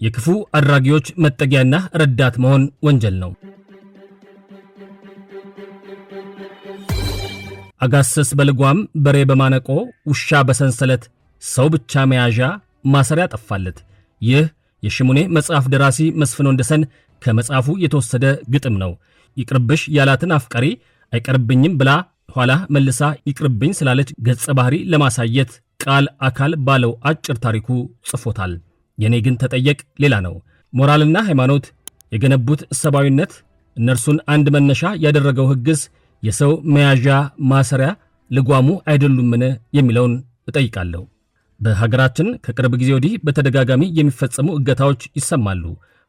የክፉ አድራጊዎች መጠጊያና ረዳት መሆን ወንጀል ነው። አጋሰስ በልጓም በሬ በማነቆ ውሻ በሰንሰለት ሰው ብቻ መያዣ ማሰሪያ ጠፋለት። ይህ የሽሙኔ መጽሐፍ ደራሲ መስፍን ወንደሰን ከመጽሐፉ የተወሰደ ግጥም ነው። ይቅርብሽ ያላትን አፍቃሪ አይቀርብኝም ብላ ኋላ መልሳ ይቅርብኝ ስላለች ገጸ ባህሪ ለማሳየት ቃል አካል ባለው አጭር ታሪኩ ጽፎታል። የኔ ግን ተጠየቅ ሌላ ነው። ሞራልና ሃይማኖት የገነቡት ሰብአዊነት እነርሱን አንድ መነሻ ያደረገው ሕግስ የሰው መያዣ ማሰሪያ ልጓሙ አይደሉምን የሚለውን እጠይቃለሁ። በሀገራችን ከቅርብ ጊዜ ወዲህ በተደጋጋሚ የሚፈጸሙ እገታዎች ይሰማሉ።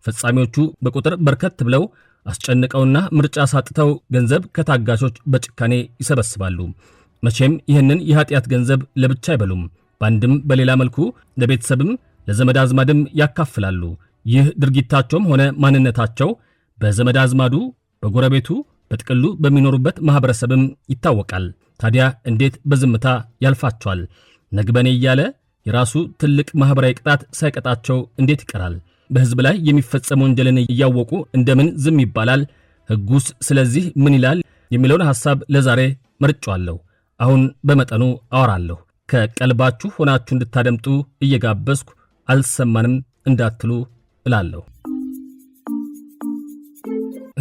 ፈጻሚዎቹ በቁጥር በርከት ብለው አስጨንቀውና ምርጫ ሳጥተው ገንዘብ ከታጋቾች በጭካኔ ይሰበስባሉ። መቼም ይህንን የኃጢአት ገንዘብ ለብቻ አይበሉም። በአንድም በሌላ መልኩ ለቤተሰብም ለዘመድ አዝማድም ያካፍላሉ። ይህ ድርጊታቸውም ሆነ ማንነታቸው በዘመድ አዝማዱ፣ በጎረቤቱ፣ በጥቅሉ በሚኖሩበት ማህበረሰብም ይታወቃል። ታዲያ እንዴት በዝምታ ያልፋቸዋል? ነግበኔ እያለ የራሱ ትልቅ ማህበራዊ ቅጣት ሳይቀጣቸው እንዴት ይቀራል? በህዝብ ላይ የሚፈጸም ወንጀልን እያወቁ እንደምን ዝም ይባላል? ሕጉስ ስለዚህ ምን ይላል? የሚለውን ሐሳብ ለዛሬ መርጫለሁ። አሁን በመጠኑ አወራለሁ። ከቀልባችሁ ሆናችሁ እንድታደምጡ እየጋበዝኩ አልሰማንም እንዳትሉ እላለሁ።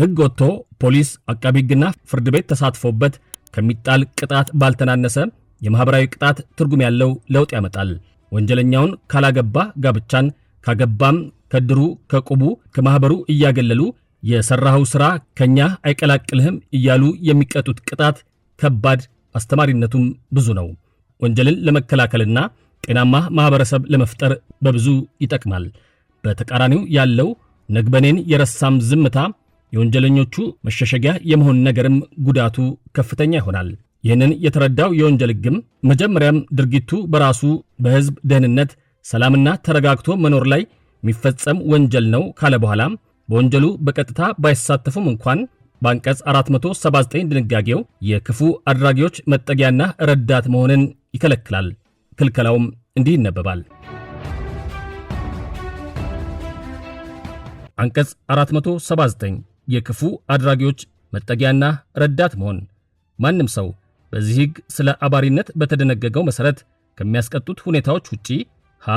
ሕግ ወጥቶ ፖሊስ፣ አቃቢ ሕግና ፍርድ ቤት ተሳትፎበት ከሚጣል ቅጣት ባልተናነሰ የማህበራዊ ቅጣት ትርጉም ያለው ለውጥ ያመጣል። ወንጀለኛውን ካላገባ ጋብቻን፣ ካገባም ከድሩ፣ ከቁቡ፣ ከማህበሩ እያገለሉ የሰራኸው ሥራ ከኛ አይቀላቅልህም እያሉ የሚቀጡት ቅጣት ከባድ፣ አስተማሪነቱም ብዙ ነው። ወንጀልን ለመከላከልና ጤናማ ማህበረሰብ ለመፍጠር በብዙ ይጠቅማል። በተቃራኒው ያለው ነግበኔን የረሳም ዝምታ የወንጀለኞቹ መሸሸጊያ የመሆን ነገርም ጉዳቱ ከፍተኛ ይሆናል። ይህንን የተረዳው የወንጀል ሕግም መጀመሪያም ድርጊቱ በራሱ በሕዝብ ደህንነት፣ ሰላምና ተረጋግቶ መኖር ላይ የሚፈጸም ወንጀል ነው ካለ በኋላ በወንጀሉ በቀጥታ ባይሳተፉም እንኳን በአንቀጽ 479 ድንጋጌው የክፉ አድራጊዎች መጠጊያና ረዳት መሆንን ይከለክላል። ክልከላውም እንዲህ ይነበባል። አንቀጽ 479 የክፉ አድራጊዎች መጠጊያና ረዳት መሆን ማንም ሰው በዚህ ሕግ ስለ አባሪነት በተደነገገው መሠረት ከሚያስቀጡት ሁኔታዎች ውጪ ሀ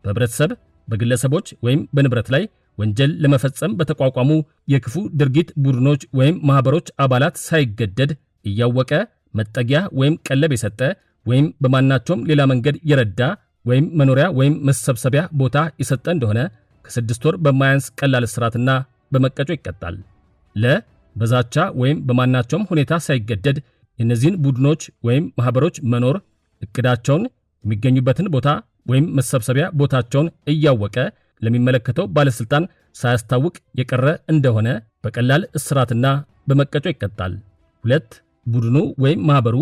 በህብረተሰብ፣ በግለሰቦች ወይም በንብረት ላይ ወንጀል ለመፈጸም በተቋቋሙ የክፉ ድርጊት ቡድኖች ወይም ማኅበሮች አባላት ሳይገደድ እያወቀ መጠጊያ ወይም ቀለብ የሰጠ ወይም በማናቸውም ሌላ መንገድ የረዳ ወይም መኖሪያ ወይም መሰብሰቢያ ቦታ የሰጠ እንደሆነ ከ6 ወር በማያንስ ቀላል እስራትና በመቀጮ ይቀጣል። ለ በዛቻ ወይም በማናቸውም ሁኔታ ሳይገደድ የእነዚህን ቡድኖች ወይም ማኅበሮች መኖር፣ ዕቅዳቸውን፣ የሚገኙበትን ቦታ ወይም መሰብሰቢያ ቦታቸውን እያወቀ ለሚመለከተው ባለሥልጣን ሳያስታውቅ የቀረ እንደሆነ በቀላል እስራትና በመቀጮ ይቀጣል። 2 ቡድኑ ወይም ማኅበሩ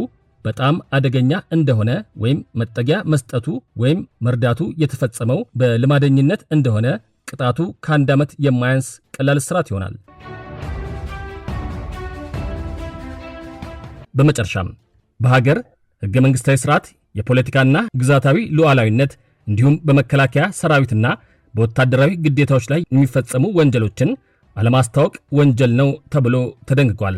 በጣም አደገኛ እንደሆነ ወይም መጠጊያ መስጠቱ ወይም መርዳቱ የተፈጸመው በልማደኝነት እንደሆነ ቅጣቱ ከ1 ዓመት የማያንስ ቀላል እስራት ይሆናል። በመጨረሻም በሀገር ሕገ መንግሥታዊ ሥርዓት የፖለቲካና ግዛታዊ ሉዓላዊነት እንዲሁም በመከላከያ ሰራዊትና በወታደራዊ ግዴታዎች ላይ የሚፈጸሙ ወንጀሎችን አለማስታወቅ ወንጀል ነው ተብሎ ተደንግጓል።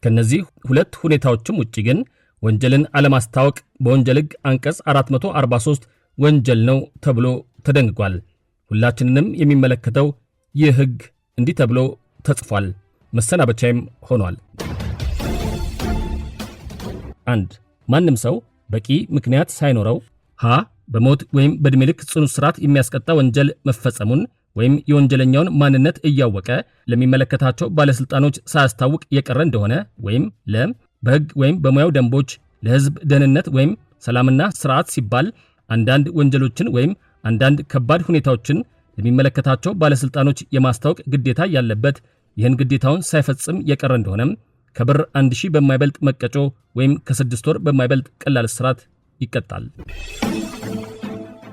ከነዚህ 2 ሁኔታዎችም ውጪ ግን ወንጀልን አለማስታወቅ በወንጀል ሕግ አንቀጽ 443 ወንጀል ነው ተብሎ ተደንግጓል። ሁላችንንም የሚመለከተው ይህ ሕግ እንዲህ ተብሎ ተጽፏል። መሰናበቻይም ሆኗል። 1 ማንም ሰው በቂ ምክንያት ሳይኖረው ሀ በሞት ወይም በዕድሜ ልክ ጽኑ እስራት የሚያስቀጣ ወንጀል መፈጸሙን ወይም የወንጀለኛውን ማንነት እያወቀ ለሚመለከታቸው ባለሥልጣኖች ሳያስታውቅ የቀረ እንደሆነ ወይም ለ በሕግ ወይም በሙያው ደንቦች ለሕዝብ ደህንነት ወይም ሰላምና ሥርዓት ሲባል አንዳንድ ወንጀሎችን ወይም አንዳንድ ከባድ ሁኔታዎችን ለሚመለከታቸው ባለሥልጣኖች የማስታወቅ ግዴታ ያለበት ይህን ግዴታውን ሳይፈጽም የቀረ እንደሆነም ከብር 1000 በማይበልጥ መቀጮ ወይም ከ6 ወር በማይበልጥ ቀላል እስራት ይቀጣል።